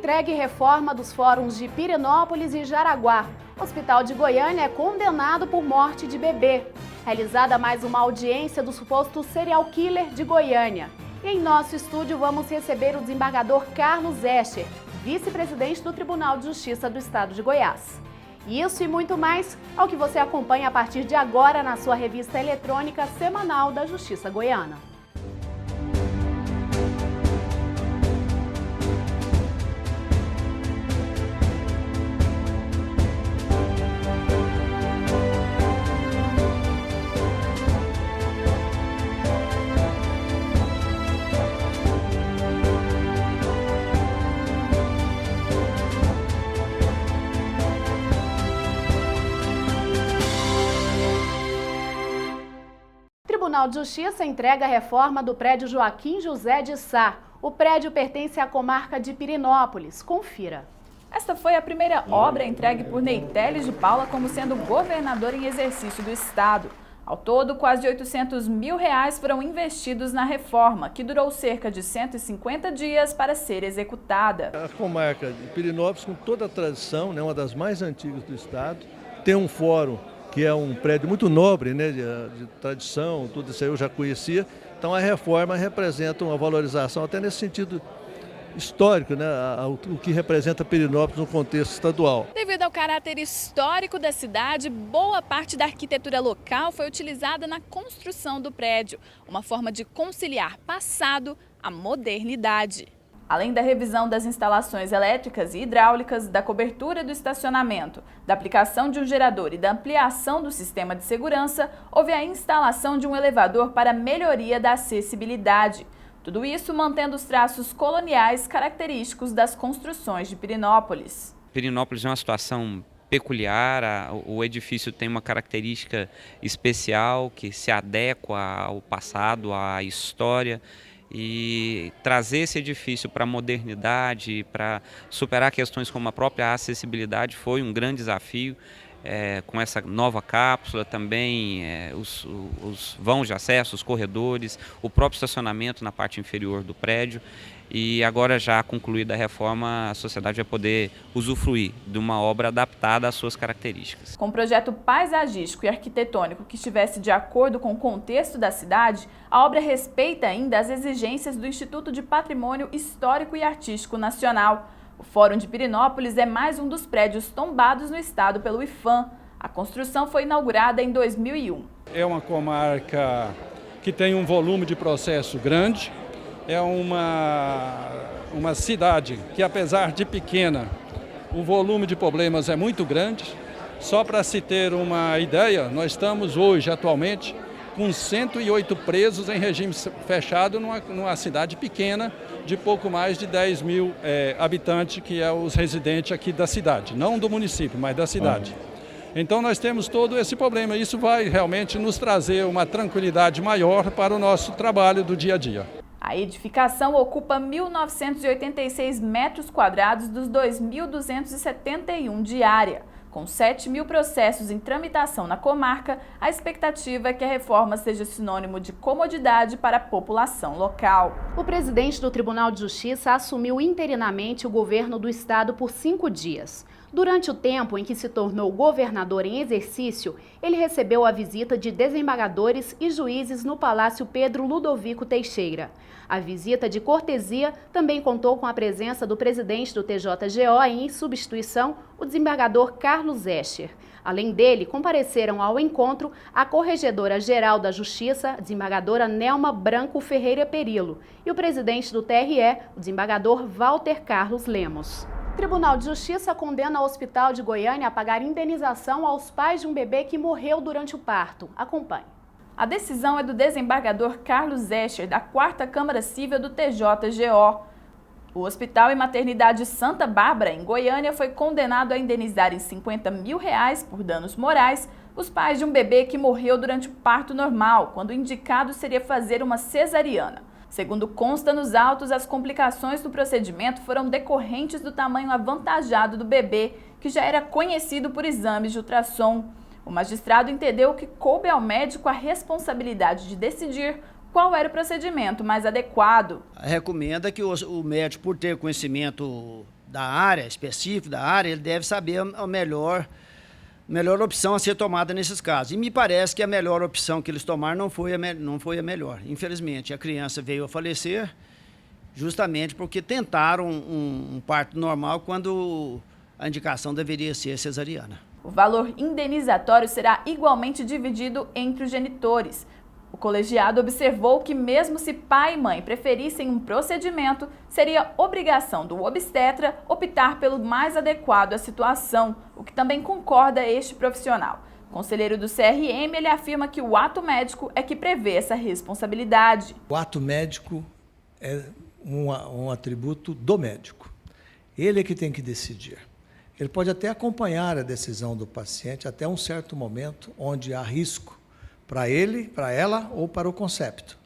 entrega e reforma dos fóruns de Pirenópolis e Jaraguá. O Hospital de Goiânia é condenado por morte de bebê. Realizada mais uma audiência do suposto serial killer de Goiânia. E em nosso estúdio vamos receber o desembargador Carlos Escher, vice-presidente do Tribunal de Justiça do Estado de Goiás. Isso e muito mais ao que você acompanha a partir de agora na sua revista eletrônica semanal da Justiça Goiana. O Tribunal de Justiça entrega a reforma do prédio Joaquim José de Sá. O prédio pertence à comarca de Pirenópolis. Confira. Esta foi a primeira obra entregue por Ney Teles de Paula como sendo governador em exercício do estado. Ao todo, quase R$800 mil foram investidos na reforma, que durou cerca de 150 dias para ser executada. A comarca de Pirenópolis, com toda a tradição, uma das mais antigas do estado, tem um fórum que é um prédio muito nobre, de tradição, tudo isso aí eu já conhecia. Então a reforma representa uma valorização até nesse sentido histórico, o que representa Pirenópolis no contexto estadual. Devido ao caráter histórico da cidade, boa parte da arquitetura local foi utilizada na construção do prédio, uma forma de conciliar passado à modernidade. Além da revisão das instalações elétricas e hidráulicas, da cobertura do estacionamento, da aplicação de um gerador e da ampliação do sistema de segurança, houve a instalação de um elevador para melhoria da acessibilidade. Tudo isso mantendo os traços coloniais característicos das construções de Pirenópolis. Pirenópolis é uma situação peculiar, o edifício tem uma característica especial que se adequa ao passado, à história. E trazer esse edifício para a modernidade, para superar questões como a própria acessibilidade foi um grande desafio. Com essa nova cápsula também, os vãos de acesso, os corredores, o próprio estacionamento na parte inferior do prédio. E agora, já concluída a reforma, a sociedade vai poder usufruir de uma obra adaptada às suas características. Com um projeto paisagístico e arquitetônico que estivesse de acordo com o contexto da cidade, a obra respeita ainda as exigências do Instituto de Patrimônio Histórico e Artístico Nacional. O Fórum de Pirenópolis é mais um dos prédios tombados no estado pelo IPHAN. A construção foi inaugurada em 2001. É uma comarca que tem um volume de processo grande. É uma cidade que, apesar de pequena, o volume de problemas é muito grande. Só para se ter uma ideia, nós estamos hoje, atualmente, com 108 presos em regime fechado numa cidade pequena de pouco mais de 10 mil habitantes, que é os residentes aqui da cidade, não do município, mas da cidade. Então nós temos todo esse problema. Isso vai realmente nos trazer uma tranquilidade maior para o nosso trabalho do dia a dia. A edificação ocupa 1.986 metros quadrados dos 2.271 de área. Com 7 mil processos em tramitação na comarca, a expectativa é que a reforma seja sinônimo de comodidade para a população local. O presidente do Tribunal de Justiça assumiu interinamente o governo do estado por 5 dias. Durante o tempo em que se tornou governador em exercício, ele recebeu a visita de desembargadores e juízes no Palácio Pedro Ludovico Teixeira. A visita de cortesia também contou com a presença do presidente do TJGO e, em substituição, o desembargador Carlos Escher. Além dele, compareceram ao encontro a Corregedora-Geral da Justiça, a desembargadora Nelma Branco Ferreira Perillo, e o presidente do TRE, o desembargador Walter Carlos Lemos. O Tribunal de Justiça condena o Hospital de Goiânia a pagar indenização aos pais de um bebê que morreu durante o parto. Acompanhe. A decisão é do desembargador Carlos Escher, da 4ª Câmara Civil do TJGO. O Hospital e Maternidade Santa Bárbara, em Goiânia, foi condenado a indenizar em R$50 mil por danos morais os pais de um bebê que morreu durante o parto normal, quando o indicado seria fazer uma cesariana. Segundo consta nos autos, as complicações do procedimento foram decorrentes do tamanho avantajado do bebê, que já era conhecido por exames de ultrassom. O magistrado entendeu que coube ao médico a responsabilidade de decidir qual era o procedimento mais adequado. Recomenda que o médico, por ter conhecimento da área, específico da área, ele deve saber a melhor opção a ser tomada nesses casos. E me parece que a melhor opção que eles tomaram não foi a melhor. Infelizmente, a criança veio a falecer justamente porque tentaram um parto normal quando a indicação deveria ser cesariana. O valor indenizatório será igualmente dividido entre os genitores. O colegiado observou que mesmo se pai e mãe preferissem um procedimento, seria obrigação do obstetra optar pelo mais adequado à situação, o que também concorda este profissional. Conselheiro do CRM, ele afirma que o ato médico é que prevê essa responsabilidade. O ato médico é um atributo do médico. Ele é que tem que decidir. Ele pode até acompanhar a decisão do paciente até um certo momento onde há risco para ele, para ela ou para o concepto.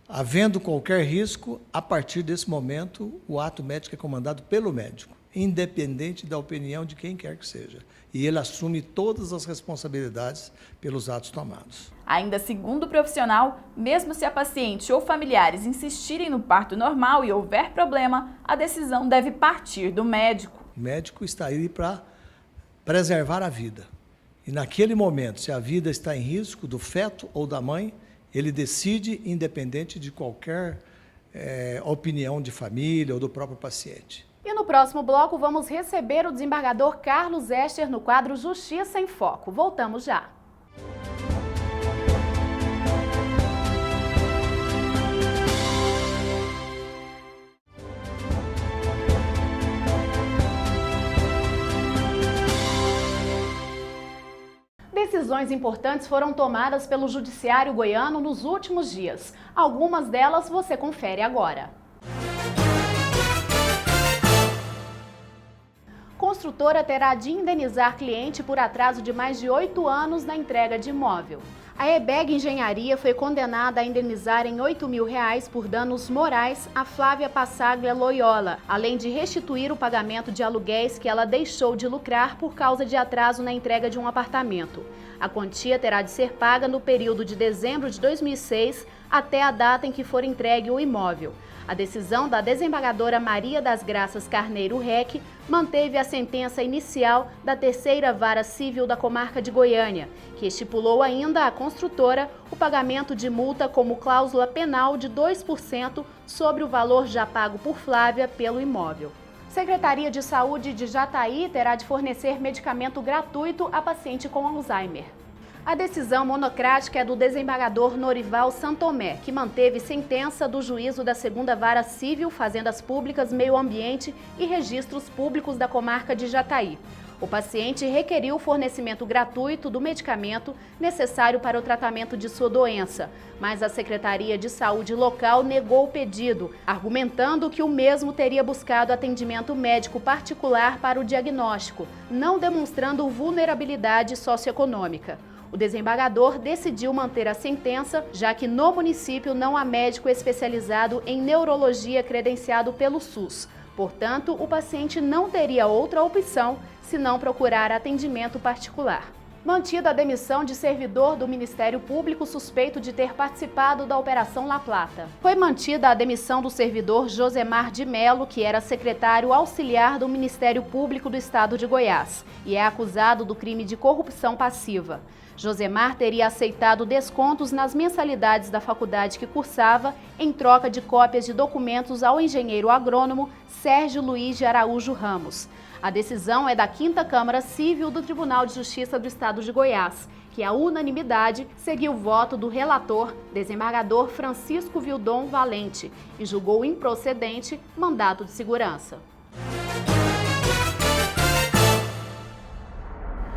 Havendo qualquer risco, a partir desse momento, o ato médico é comandado pelo médico, independente da opinião de quem quer que seja. E ele assume todas as responsabilidades pelos atos tomados. Ainda segundo o profissional, mesmo se a paciente ou familiares insistirem no parto normal e houver problema, a decisão deve partir do médico. O médico está aí para preservar a vida. E naquele momento, se a vida está em risco do feto ou da mãe, ele decide independente de qualquer opinião de família ou do próprio paciente. E no próximo bloco vamos receber o desembargador Carlos Escher no quadro Justiça em Foco. Voltamos já. Decisões importantes foram tomadas pelo Judiciário goiano nos últimos dias. Algumas delas você confere agora. Construtora terá de indenizar cliente por atraso de mais de 8 anos na entrega de imóvel. A EBEG Engenharia foi condenada a indenizar em R$ 8.000 por danos morais a Flávia Passaglia Loyola, além de restituir o pagamento de aluguéis que ela deixou de lucrar por causa de atraso na entrega de um apartamento. A quantia terá de ser paga no período de dezembro de 2006 até a data em que for entregue o imóvel. A decisão da desembargadora Maria das Graças Carneiro Reck manteve a sentença inicial da Terceira Vara Civil da Comarca de Goiânia, que estipulou ainda à construtora o pagamento de multa como cláusula penal de 2% sobre o valor já pago por Flávia pelo imóvel. Secretaria de Saúde de Jataí terá de fornecer medicamento gratuito a paciente com Alzheimer. A decisão monocrática é do desembargador Norival Santomé, que manteve sentença do juízo da 2ª Vara Civil, Fazendas Públicas, Meio Ambiente e Registros Públicos da Comarca de Jataí. O paciente requeriu o fornecimento gratuito do medicamento necessário para o tratamento de sua doença, mas a Secretaria de Saúde local negou o pedido, argumentando que o mesmo teria buscado atendimento médico particular para o diagnóstico, não demonstrando vulnerabilidade socioeconômica. O desembargador decidiu manter a sentença, já que no município não há médico especializado em neurologia credenciado pelo SUS. Portanto, o paciente não teria outra opção senão procurar atendimento particular. Mantida a demissão de servidor do Ministério Público suspeito de ter participado da Operação La Plata. Foi mantida a demissão do servidor Josemar de Melo, que era secretário auxiliar do Ministério Público do Estado de Goiás e é acusado do crime de corrupção passiva. Josemar teria aceitado descontos nas mensalidades da faculdade que cursava em troca de cópias de documentos ao engenheiro agrônomo Sérgio Luiz de Araújo Ramos. A decisão é da 5ª Câmara Civil do Tribunal de Justiça do Estado de Goiás, que à unanimidade seguiu o voto do relator, desembargador Francisco Vildon Valente, e julgou improcedente mandato de segurança.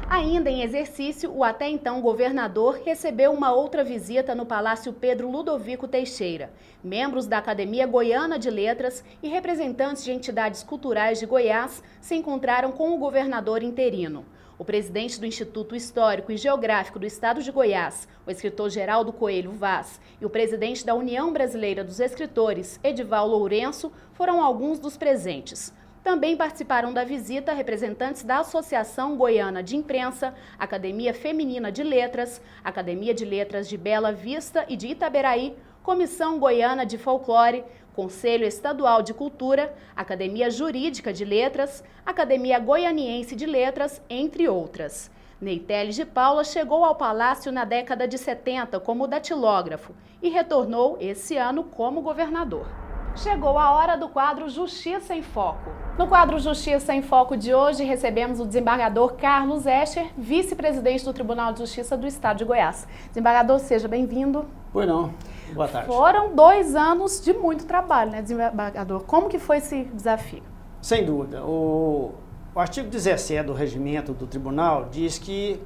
Ainda em exercício, o até então governador recebeu uma outra visita no Palácio Pedro Ludovico Teixeira. Membros da Academia Goiana de Letras e representantes de entidades culturais de Goiás se encontraram com o governador interino. O presidente do Instituto Histórico e Geográfico do Estado de Goiás, o escritor Geraldo Coelho Vaz, e o presidente da União Brasileira dos Escritores, Edival Lourenço, foram alguns dos presentes. Também participaram da visita representantes da Associação Goiana de Imprensa, Academia Feminina de Letras, Academia de Letras de Bela Vista e de Itaberaí, Comissão Goiana de Folclore, Conselho Estadual de Cultura, Academia Jurídica de Letras, Academia Goianiense de Letras, entre outras. Ney Teles de Paula chegou ao Palácio na década de 70 como datilógrafo e retornou esse ano como governador. Chegou a hora do quadro Justiça em Foco. No quadro Justiça em Foco de hoje, recebemos o desembargador Carlos Escher, vice-presidente do Tribunal de Justiça do Estado de Goiás. Desembargador, seja bem-vindo. Pois não. Boa tarde. Foram 2 anos de muito trabalho, né, desembargador? Como que foi esse desafio? Sem dúvida. O artigo 17 do regimento do tribunal diz que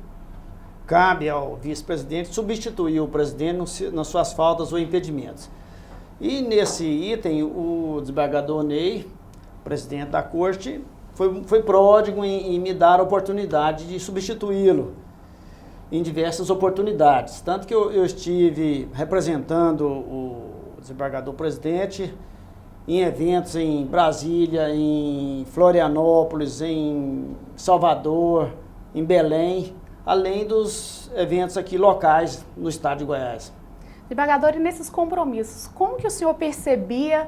cabe ao vice-presidente substituir o presidente nas suas faltas ou impedimentos. E nesse item, o desembargador Ney, presidente da corte, foi pródigo em me dar a oportunidade de substituí-lo em diversas oportunidades. Tanto que eu estive representando o desembargador presidente em eventos em Brasília, em Florianópolis, em Salvador, em Belém, além dos eventos aqui locais no estado de Goiás. Desembargador, e nesses compromissos, como que o senhor percebia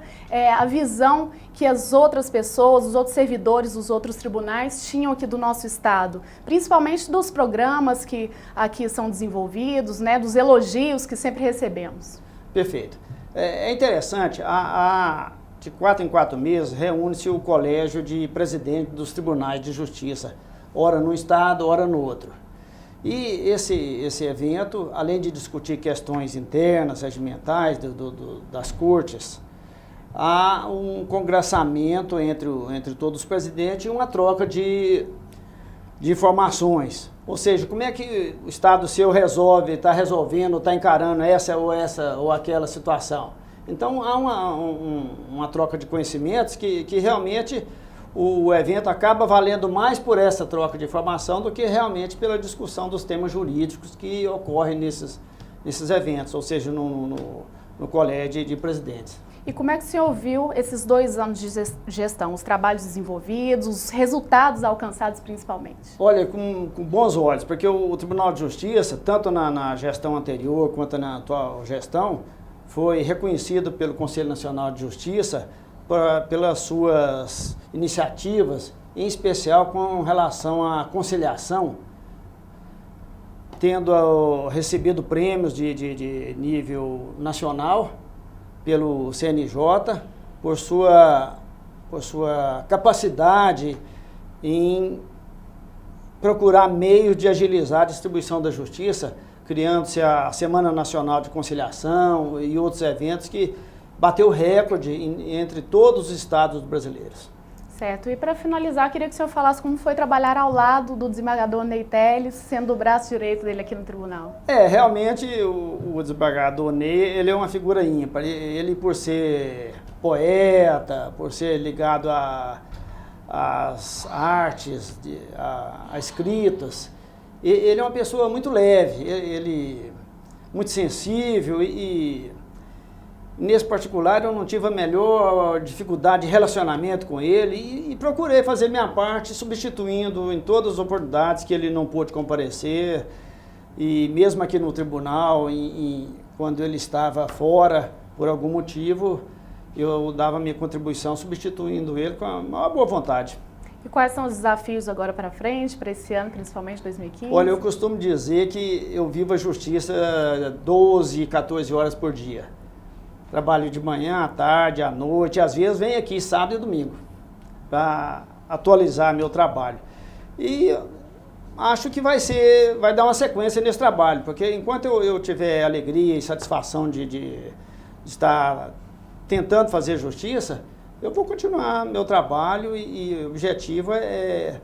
a visão que as outras pessoas, os outros servidores, os outros tribunais tinham aqui do nosso estado? Principalmente dos programas que aqui são desenvolvidos, né, dos elogios que sempre recebemos. Perfeito. É interessante, de 4 em 4 meses, reúne-se o colégio de presidentes dos tribunais de justiça, ora no estado, ora no outro. E esse evento, além de discutir questões internas, regimentais das cortes, há um congraçamento entre todos os presidentes e uma troca de informações. Ou seja, como é que o Estado seu está resolvendo, está encarando essa ou aquela situação. Então, há uma troca de conhecimentos que realmente o evento acaba valendo mais por essa troca de informação do que realmente pela discussão dos temas jurídicos que ocorrem nesses eventos, ou seja, no colégio de presidentes. E como é que o senhor viu esses 2 anos de gestão, os trabalhos desenvolvidos, os resultados alcançados principalmente? Olha, com bons olhos, porque o Tribunal de Justiça, tanto na gestão anterior quanto na atual gestão, foi reconhecido pelo Conselho Nacional de Justiça pelas suas iniciativas, em especial com relação à conciliação, tendo recebido prêmios de nível nacional pelo CNJ, por sua capacidade em procurar meios de agilizar a distribuição da justiça, criando-se a Semana Nacional de Conciliação e outros eventos que bateu recorde entre todos os estados brasileiros. Certo. E para finalizar, queria que o senhor falasse como foi trabalhar ao lado do desembargador Ney Teles, sendo o braço direito dele aqui no tribunal. Realmente o desembargador Ney, ele é uma figura ímpar. Ele, por ser poeta, por ser ligado às artes, a escritas, ele é uma pessoa muito leve, ele muito sensível e nesse particular, eu não tive a melhor dificuldade de relacionamento com ele e procurei fazer minha parte, substituindo em todas as oportunidades que ele não pôde comparecer. E mesmo aqui no tribunal, quando ele estava fora por algum motivo, eu dava minha contribuição substituindo ele com a maior boa vontade. E quais são os desafios agora para frente, para esse ano, principalmente 2015? Olha, eu costumo dizer que eu vivo a justiça 12, 14 horas por dia. Trabalho de manhã, à tarde, à noite, às vezes venho aqui sábado e domingo para atualizar meu trabalho. E acho que vai dar uma sequência nesse trabalho, porque enquanto eu tiver alegria e satisfação de estar tentando fazer justiça, eu vou continuar meu trabalho e o objetivo é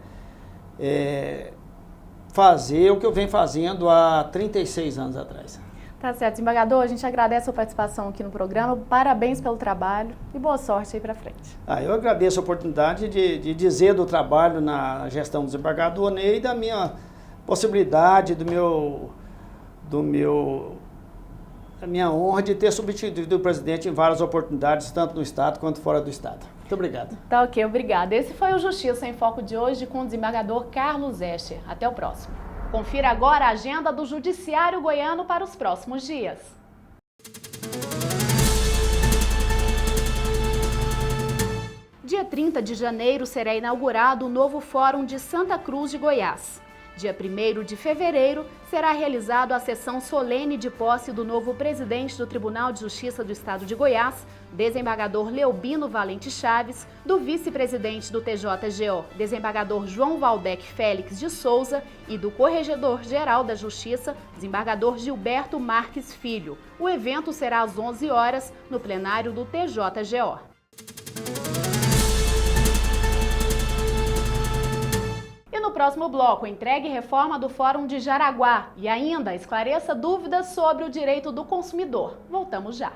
fazer o que eu venho fazendo há 36 anos atrás. Tá certo, desembargador, a gente agradece a sua participação aqui no programa, parabéns pelo trabalho e boa sorte aí para frente. Eu agradeço a oportunidade de dizer do trabalho na gestão do desembargador Ney e da minha possibilidade, da minha honra de ter substituído o presidente em várias oportunidades, tanto no estado quanto fora do estado. Muito obrigado. Tá ok, obrigada. Esse foi o Justiça em Foco de hoje com o desembargador Carlos Escher. Até o próximo. Confira agora a agenda do Judiciário Goiano para os próximos dias. Dia 30 de janeiro será inaugurado o novo Fórum de Santa Cruz de Goiás. Dia 1º de fevereiro será realizada a sessão solene de posse do novo presidente do Tribunal de Justiça do Estado de Goiás, desembargador Leobino Valente Chaves, do vice-presidente do TJGO, desembargador João Valdec Félix de Souza, e do corregedor-geral da Justiça, desembargador Gilberto Marques Filho. O evento será às 11 horas no plenário do TJGO. E no próximo bloco, entregue reforma do Fórum de Jaraguá e ainda esclareça dúvidas sobre o direito do consumidor. Voltamos já.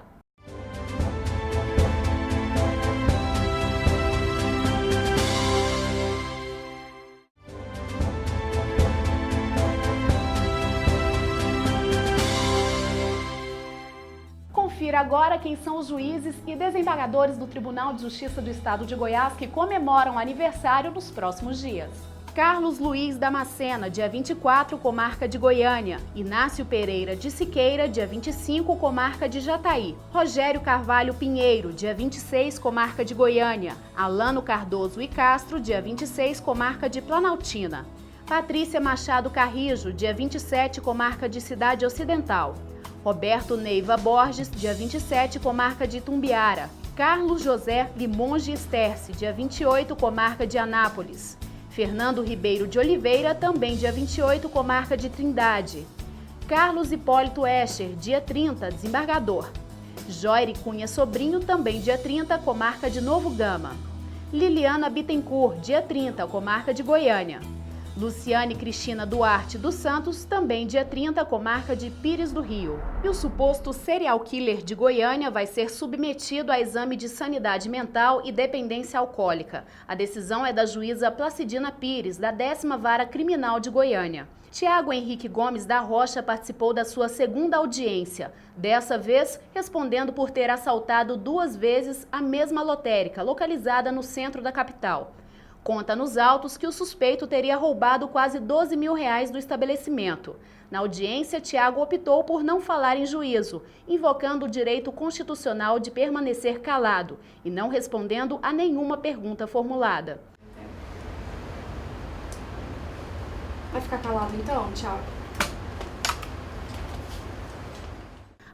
Confira agora quem são os juízes e desembargadores do Tribunal de Justiça do Estado de Goiás que comemoram o aniversário nos próximos dias. Carlos Luiz Damascena, dia 24, comarca de Goiânia. Inácio Pereira de Siqueira, dia 25, comarca de Jataí. Rogério Carvalho Pinheiro, dia 26, comarca de Goiânia. Alano Cardoso e Castro, dia 26, comarca de Planaltina. Patrícia Machado Carrijo, dia 27, comarca de Cidade Ocidental. Roberto Neiva Borges, dia 27, comarca de Itumbiara. Carlos José Limonge Esterce, dia 28, comarca de Anápolis. Fernando Ribeiro de Oliveira, também dia 28, comarca de Trindade. Carlos Hipólito Escher, dia 30, desembargador. Joire Cunha Sobrinho, também dia 30, comarca de Novo Gama. Liliana Bittencourt, dia 30, comarca de Goiânia. Luciane Cristina Duarte dos Santos, também dia 30, comarca de Pires do Rio. E o suposto serial killer de Goiânia vai ser submetido a exame de sanidade mental e dependência alcoólica. A decisão é da juíza Placidina Pires, da 10ª Vara Criminal de Goiânia. Tiago Henrique Gomes da Rocha participou da sua segunda audiência, dessa vez respondendo por ter assaltado 2 vezes a mesma lotérica, localizada no centro da capital. Conta nos autos que o suspeito teria roubado quase R$12 mil do estabelecimento. Na audiência, Tiago optou por não falar em juízo, invocando o direito constitucional de permanecer calado e não respondendo a nenhuma pergunta formulada. Vai ficar calado então, Tiago?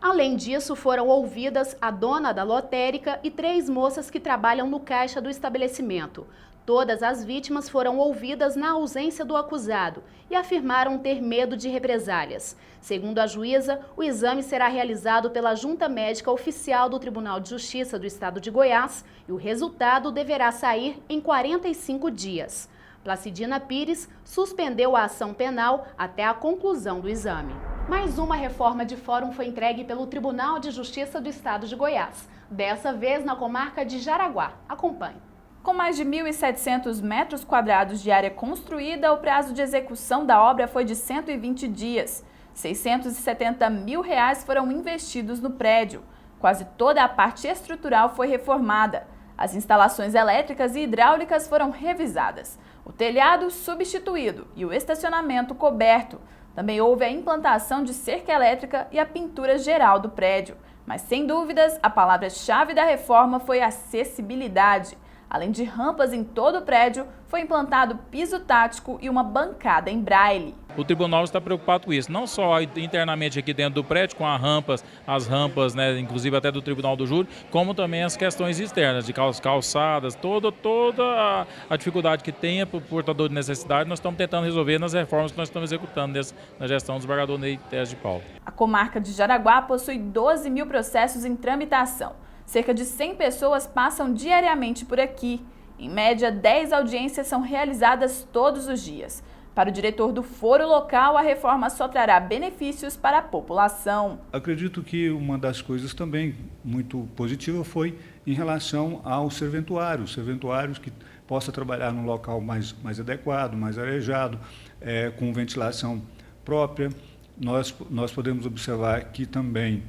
Além disso, foram ouvidas a dona da lotérica e 3 moças que trabalham no caixa do estabelecimento. Todas as vítimas foram ouvidas na ausência do acusado e afirmaram ter medo de represálias. Segundo a juíza, o exame será realizado pela Junta Médica Oficial do Tribunal de Justiça do Estado de Goiás e o resultado deverá sair em 45 dias. Placidina Pires suspendeu a ação penal até a conclusão do exame. Mais uma reforma de fórum foi entregue pelo Tribunal de Justiça do Estado de Goiás, dessa vez na comarca de Jaraguá. Acompanhe. Com mais de 1.700 metros quadrados de área construída, o prazo de execução da obra foi de 120 dias. R$670 mil foram investidos no prédio. Quase toda a parte estrutural foi reformada. As instalações elétricas e hidráulicas foram revisadas. O telhado substituído e o estacionamento coberto. Também houve a implantação de cerca elétrica e a pintura geral do prédio. Mas, sem dúvidas, a palavra-chave da reforma foi acessibilidade. Além de rampas em todo o prédio, foi implantado piso tático e uma bancada em braille. O tribunal está preocupado com isso, não só internamente aqui dentro do prédio, com as rampas, né, inclusive até do Tribunal do Júri, como também as questões externas, de calçadas, toda a dificuldade que tenha para o portador de necessidade, nós estamos tentando resolver nas reformas que nós estamos executando na gestão do desembargador Ney Teles de Paula. A comarca de Jaraguá possui 12 mil processos em tramitação. Cerca de 100 pessoas passam diariamente por aqui. Em média, 10 audiências são realizadas todos os dias. Para o diretor do foro local, a reforma só trará benefícios para a população. Acredito que uma das coisas também muito positiva foi em relação aos serventuários que possa trabalhar num local mais adequado, mais arejado, com ventilação própria. Nós podemos observar que também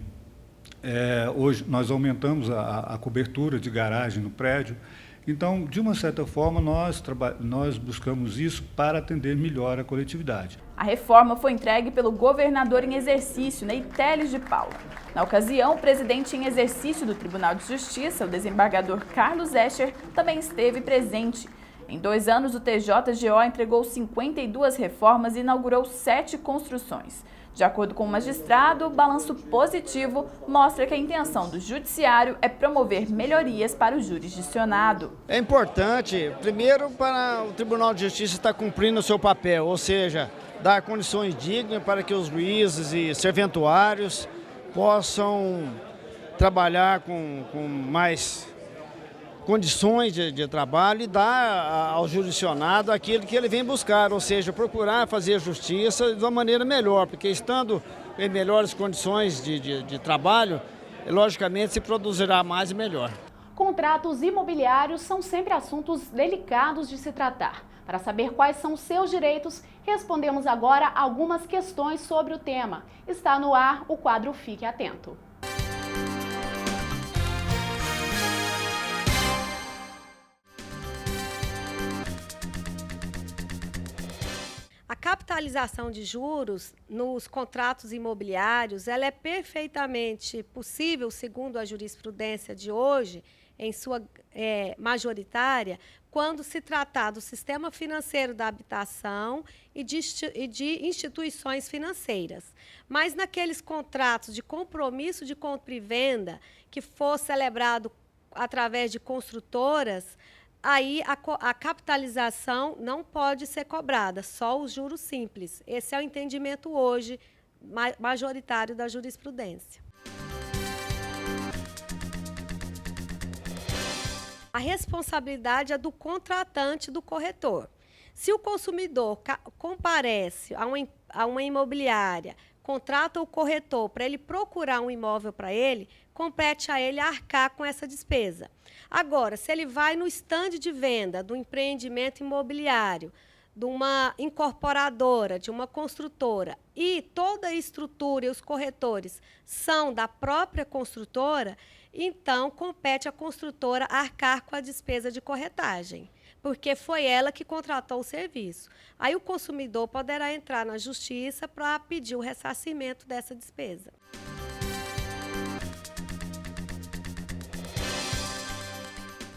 hoje nós aumentamos a cobertura de garagem no prédio. Então, de uma certa forma, nós buscamos isso para atender melhor a coletividade. A reforma foi entregue pelo governador em exercício, Ney Teles de Paula. Na ocasião, o presidente em exercício do Tribunal de Justiça, o desembargador Carlos Escher, também esteve presente. Em 2 anos, o TJGO entregou 52 reformas e inaugurou 7 construções. De acordo com o magistrado, o balanço positivo mostra que a intenção do judiciário é promover melhorias para o jurisdicionado. É importante, primeiro, para o Tribunal de Justiça estar cumprindo o seu papel, ou seja, dar condições dignas para que os juízes e serventuários possam trabalhar com mais condições de trabalho e dar ao jurisdicionado aquilo que ele vem buscar, ou seja, procurar fazer justiça de uma maneira melhor, porque estando em melhores condições de trabalho, logicamente se produzirá mais e melhor. Contratos imobiliários são sempre assuntos delicados de se tratar. Para saber quais são os seus direitos, respondemos agora algumas questões sobre o tema. Está no ar o quadro Fique Atento. A capitalização de juros nos contratos imobiliários, ela é perfeitamente possível, segundo a jurisprudência de hoje, em sua majoritária, quando se tratar do sistema financeiro da habitação e de instituições financeiras. Mas naqueles contratos de compromisso de compra e venda que for celebrado através de construtoras, aí a capitalização não pode ser cobrada, só os juros simples. Esse é o entendimento hoje majoritário da jurisprudência. A responsabilidade é do contratante do corretor. Se o consumidor comparece a uma imobiliária, contrata o corretor para ele procurar um imóvel para ele, compete a ele arcar com essa despesa. Agora, se ele vai no estande de venda do empreendimento imobiliário, de uma incorporadora, de uma construtora, e toda a estrutura e os corretores são da própria construtora, então compete à construtora arcar com a despesa de corretagem, porque foi ela que contratou o serviço. Aí o consumidor poderá entrar na justiça para pedir o ressarcimento dessa despesa.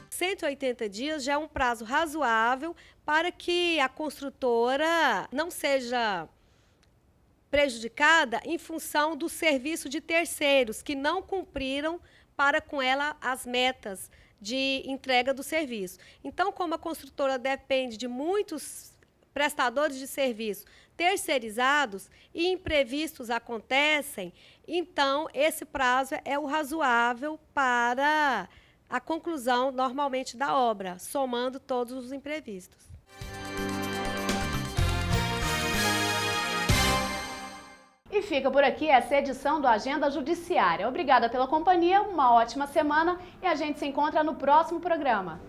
$180 dias já é um prazo razoável para que a construtora não seja prejudicada em função do serviço de terceiros que não cumpriram para com ela as metas de entrega do serviço. Então, como a construtora depende de muitos prestadores de serviço terceirizados e imprevistos acontecem, então esse prazo é o razoável para a conclusão normalmente da obra, somando todos os imprevistos. E fica por aqui essa edição do Agenda Judiciária. Obrigada pela companhia, uma ótima semana e a gente se encontra no próximo programa.